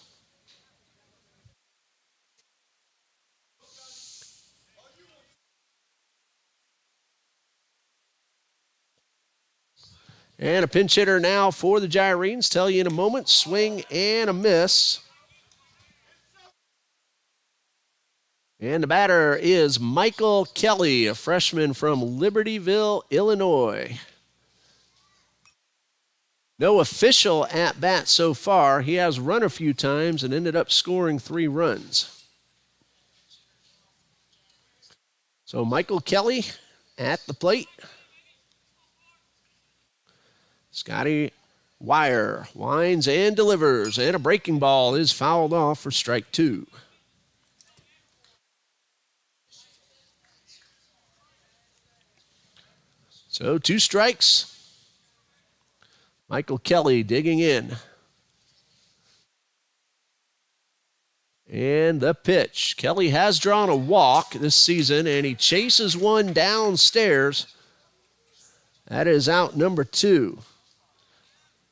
And a pinch hitter now for the Gyrenes. Tell you in a moment. Swing and a miss. And the batter is Michael Kelly, a freshman from Libertyville, Illinois. No official at-bat so far. He has run a few times and ended up scoring 3 runs. So Michael Kelly at the plate. Scotty Wire winds and delivers, and a breaking ball is fouled off for strike 2. So 2 strikes. Michael Kelly digging in. And the pitch. Kelly has drawn a walk this season, and he chases one downstairs. That is out number 2.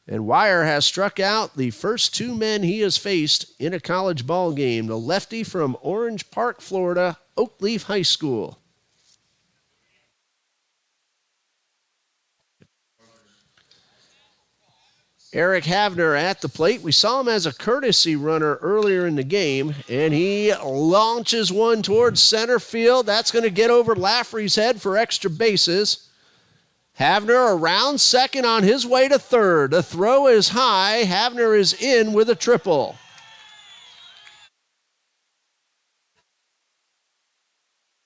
And Wire has struck out the first 2 men he has faced in a college ball game. The lefty from Orange Park, Florida, Oakleaf High School. Eric Havner at the plate. We saw him as a courtesy runner earlier in the game, and he launches one towards center field. That's going to get over Laffrey's head for extra bases. Havner around second on his way to third. The throw is high. Havner is in with a triple.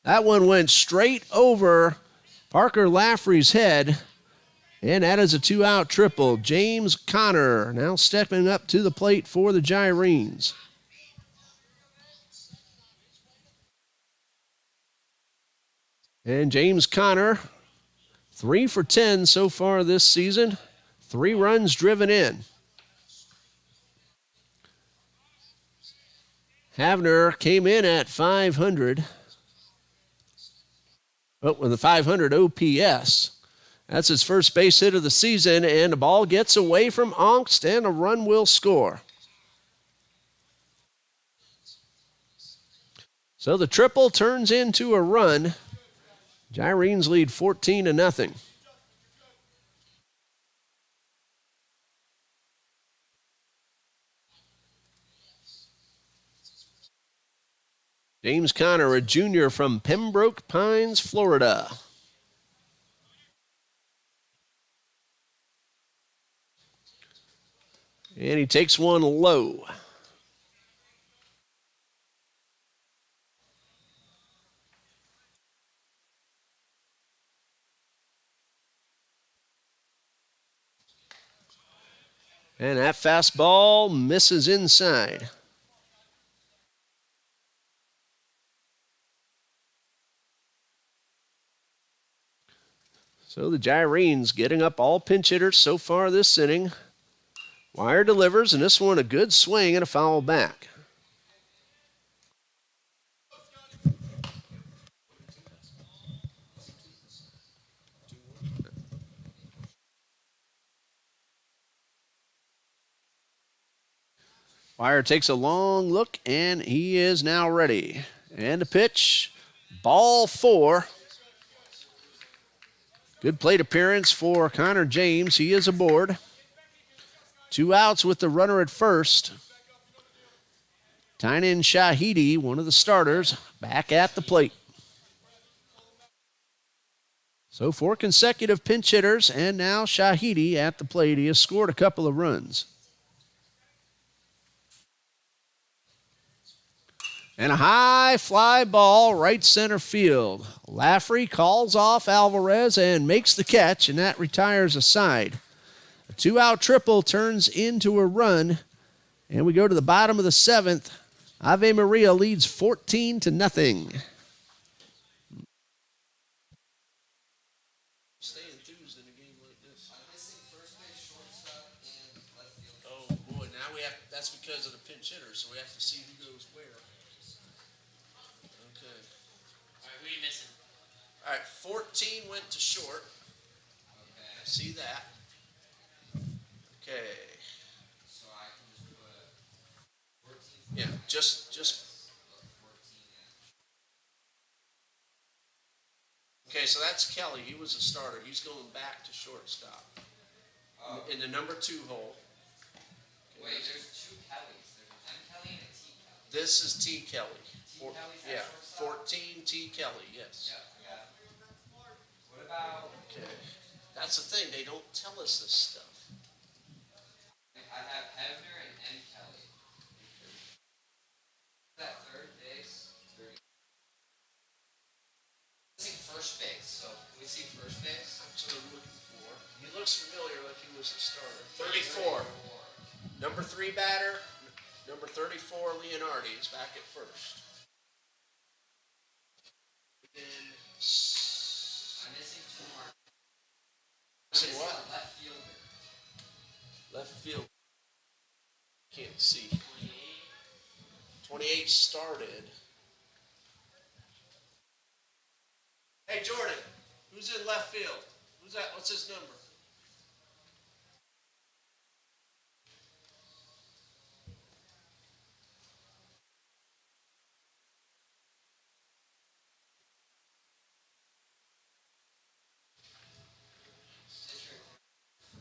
That one went straight over Parker Laffrey's head, and that is a 2-out triple. James Connor now stepping up to the plate for the Gyrenes. And James Connor, 3 for 10 so far this season. 3 runs driven in. Havner came in at 500. With a 500 OPS. That's his first base hit of the season, and the ball gets away from Ongst, and a run will score. So the triple turns into a run. Gyrenes lead 14-0. James Conner, a junior from Pembroke Pines, Florida. And he takes one low. And that fastball misses inside. So the Gyrenes getting up all pinch hitters so far this inning. Wire delivers, and this one a good swing and a foul back. Wire takes a long look, and he is now ready. And the pitch, ball 4. Good plate appearance for Connor James. He is aboard. 2 outs with the runner at first. Tynan Shahidi, one of the starters, back at the plate. So 4 consecutive pinch hitters, and now Shahidi at the plate. He has scored a couple of runs. And a high fly ball right center field. Laffrey calls off Alvarez and makes the catch, and that retires a side. A 2-out triple turns into a run, and we go to the bottom of the 7th. Ave Maria leads 14-0. Stay enthused in a game like this. I'm missing first base, shortstop, and left field. Oh boy, now we have. That's because of the pinch hitter, so we have to see who goes where. Okay. All right, who are you missing? All right, 14 went to short. Okay. I see that. Okay. So I can just put 14. Yeah, just. 14. Okay, so that's Kelly. He was a starter. He's going back to shortstop in the number 2 hole. Okay. Wait, there's 2 Kellys. There's an M Kelly and a T Kelly. This is T Kelly. Kelly's Yeah, shortstop? 14 T Kelly. Yes. Yep, I got it. What about? Okay, that's the thing. They don't tell us this stuff. I have Hebner and M Kelly. That third base. First base. So can we see first base? That's what I'm looking for. He looks familiar, like he was a starter. 34. Number 3 batter. Number 34 Leonardi is back at first. And I'm missing 2 more. missing what? A left fielder. Left field. Can't see. 28 started. Hey, Jordan, who's in left field? Who's that? What's his number?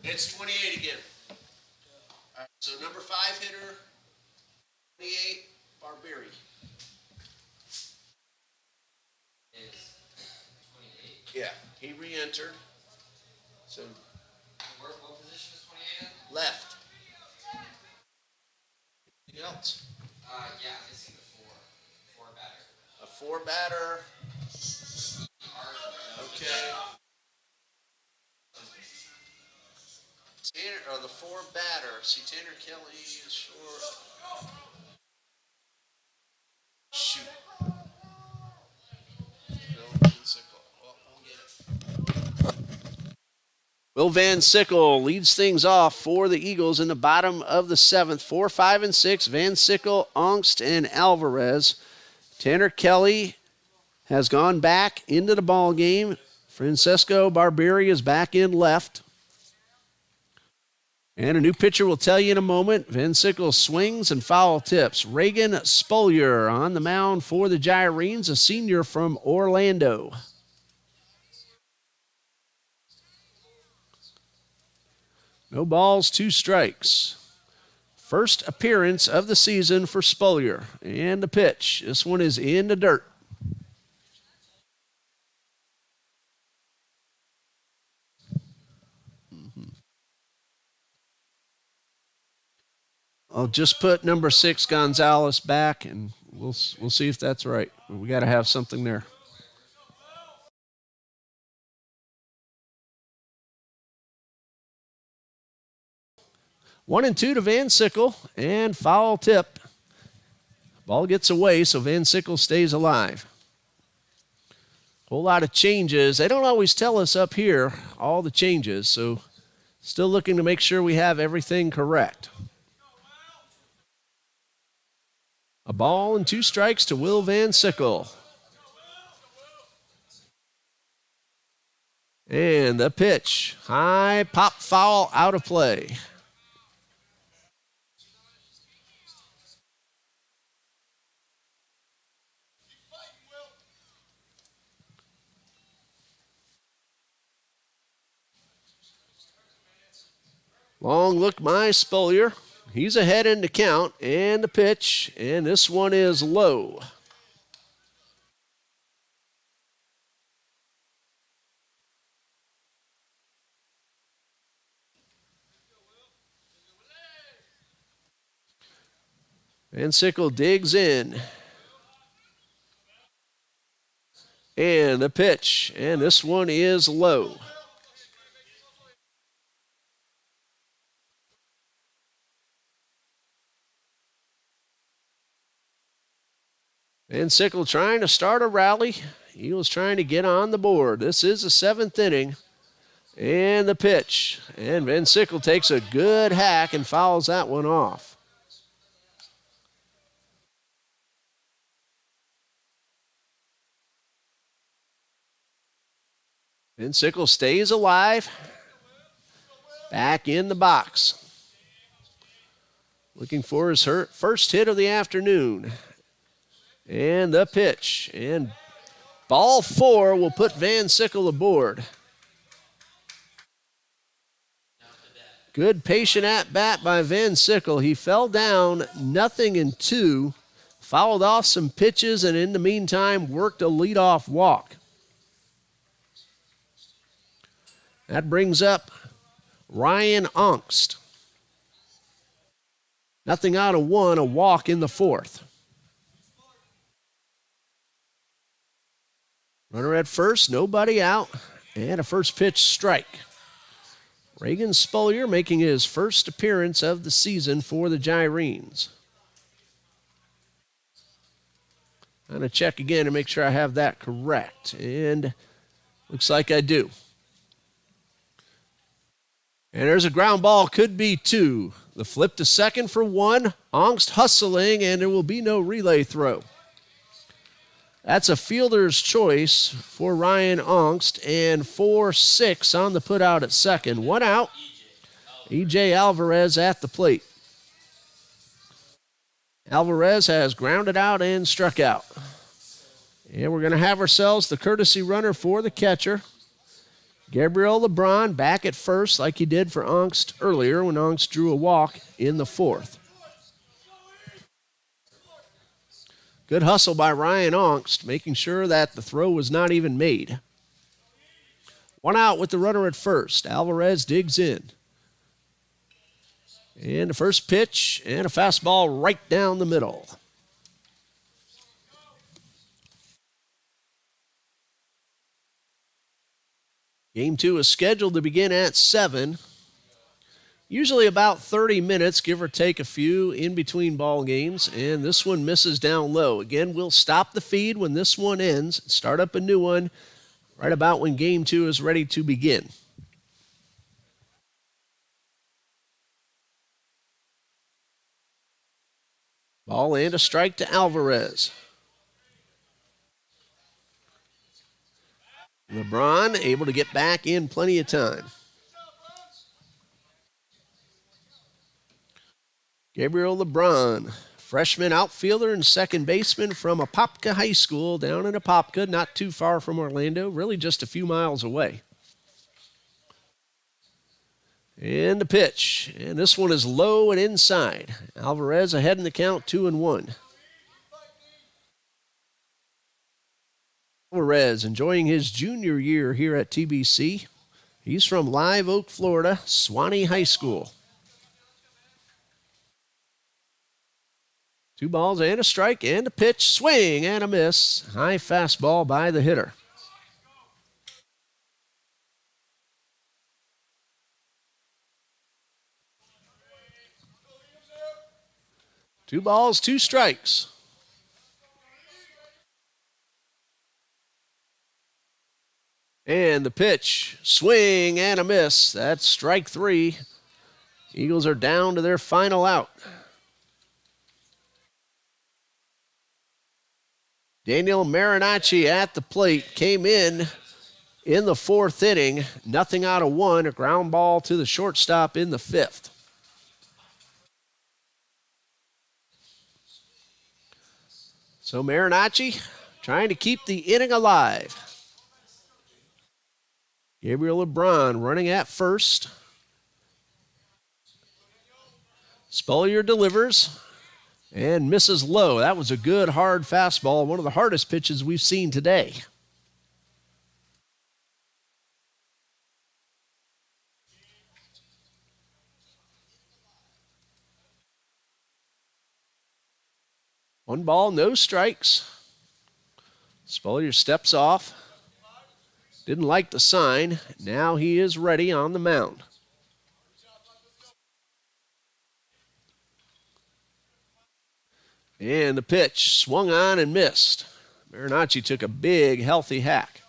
It's 28 again. All right, so number 5 hitter, 28, Barberi. Is 28. Yeah, he re-entered. So What position is 28 in? left. Anything else? Yeah, I'm missing the 4 batter. A 4 batter. Okay. Tanner, or the 4 batter. See, Tanner Kelly is short. Shoot. Will Van Sickle leads things off for the Eagles in the bottom of the 7th. 4, 5, and 6. Van Sickle, Angst, and Alvarez. Tanner Kelly has gone back into the ball game. Francesco Barberi is back in left. And a new pitcher will tell you in a moment. Van Sickle swings and foul tips. Reagan Spolier on the mound for the Gyrenes, a senior from Orlando. No balls, 2 strikes. First appearance of the season for Spolier. And the pitch. This one is in the dirt. I'll just put number 6 Gonzalez back, and we'll see if that's right. We got to have something there. One and two to Van Sickle, and foul tip. Ball gets away, so Van Sickle stays alive. Whole lot of changes. They don't always tell us up here all the changes, so still looking to make sure we have everything correct. A ball and 2 strikes to Will Van Sickle. And the pitch. High pop foul out of play. Long look by Spolier. He's ahead in the count, and the pitch, and this one is low. Van Sickle digs in. And the pitch, and this one is low. Van Sickle trying to start a rally. He was trying to get on the board. This is the 7th inning. And the pitch. And Van Sickle takes a good hack and fouls that one off. Van Sickle stays alive. Back in the box. Looking for his first hit of the afternoon. And the pitch. And ball 4 will put Van Sickle aboard. Good patient at bat by Van Sickle. He fell down 0-2, fouled off some pitches, and in the meantime worked a leadoff walk. That brings up Ryan Ongst. 0 out of 1, a walk in the 4th. Runner at first, nobody out, and a first pitch strike. Reagan Spolier making his first appearance of the season for the Gyrenes. I'm going to check again to make sure I have that correct, and looks like I do. And there's a ground ball, could be 2. The flip to second for 1, Ongst hustling, and there will be no relay throw. That's a fielder's choice for Ryan Ongst, and 4-6 on the putout at second. 1 out. E.J. Alvarez at the plate. Alvarez has grounded out and struck out. And we're going to have ourselves the courtesy runner for the catcher. Gabriel LeBron back at first like he did for Ongst earlier when Ongst drew a walk in the 4th. Good hustle by Ryan Ongst, making sure that the throw was not even made. 1 out with the runner at first. Alvarez digs in. And the first pitch, and a fastball right down the middle. Game 2 is scheduled to begin at 7. Usually about 30 minutes, give or take a few in between ball games, and this one misses down low. Again, we'll stop the feed when this one ends, start up a new one right about when Game 2 is ready to begin. Ball and a strike to Alvarez. LeBron able to get back in plenty of time. Gabriel LeBron, freshman outfielder and second baseman from Apopka High School down in Apopka, not too far from Orlando, really just a few miles away. And the pitch. And this one is low and inside. Alvarez ahead in the count, 2-1. Alvarez enjoying his junior year here at TBC. He's from Live Oak, Florida, Swanee High School. 2 balls and a strike and a pitch. Swing and a miss. High fastball by the hitter. Two balls, 2 strikes. And the pitch, swing and a miss. That's strike 3. Eagles are down to their final out. Daniel Marinacci at the plate came in the 4th inning. Nothing out of 1. A ground ball to the shortstop in the 5th. So Marinacci trying to keep the inning alive. Gabriel LeBron running at first. Spolier delivers and misses low. That was a good hard fastball, one of the hardest pitches we've seen today. One ball, no strikes. Spolier steps off. Didn't like the sign. Now he is ready on the mound. And the pitch swung on and missed. Marinacci took a big, healthy hack.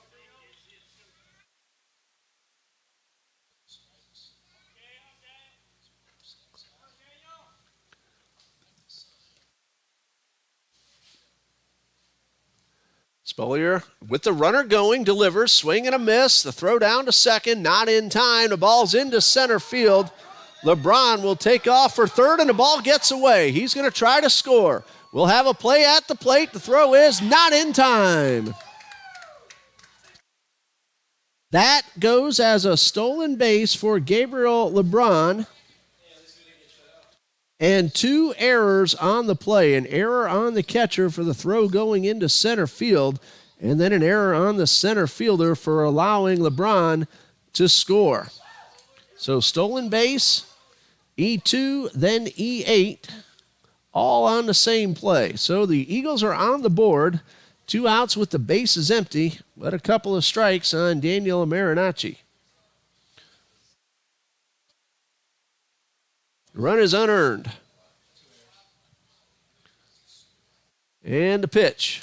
Spolier with the runner going, delivers, swing and a miss. The throw down to second, not in time. The ball's into center field. LeBron will take off for third, and the ball gets away. He's going to try to score. We'll have a play at the plate. The throw is not in time. That goes as a stolen base for Gabriel LeBron. And 2 errors on the play. An error on the catcher for the throw going into center field, and then an error on the center fielder for allowing LeBron to score. So stolen base, E2, then E8, all on the same play. So the Eagles are on the board, 2 outs with the bases empty, but a couple of strikes on Daniel Marinacci. The run is unearned. And the pitch.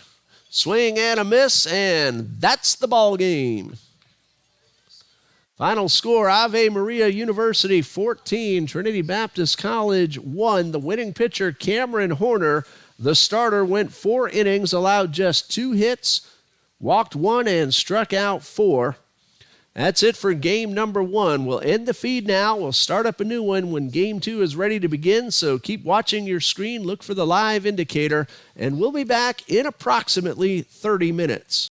Swing and a miss, and that's the ball game. Final score, Ave Maria University 14, Trinity Baptist College 1. The winning pitcher, Cameron Horner. The starter went 4 innings, allowed just 2 hits, walked 1, and struck out 4. That's it for game number 1. We'll end the feed now. We'll start up a new one when game 2 is ready to begin. So keep watching your screen. Look for the live indicator. And we'll be back in approximately 30 minutes.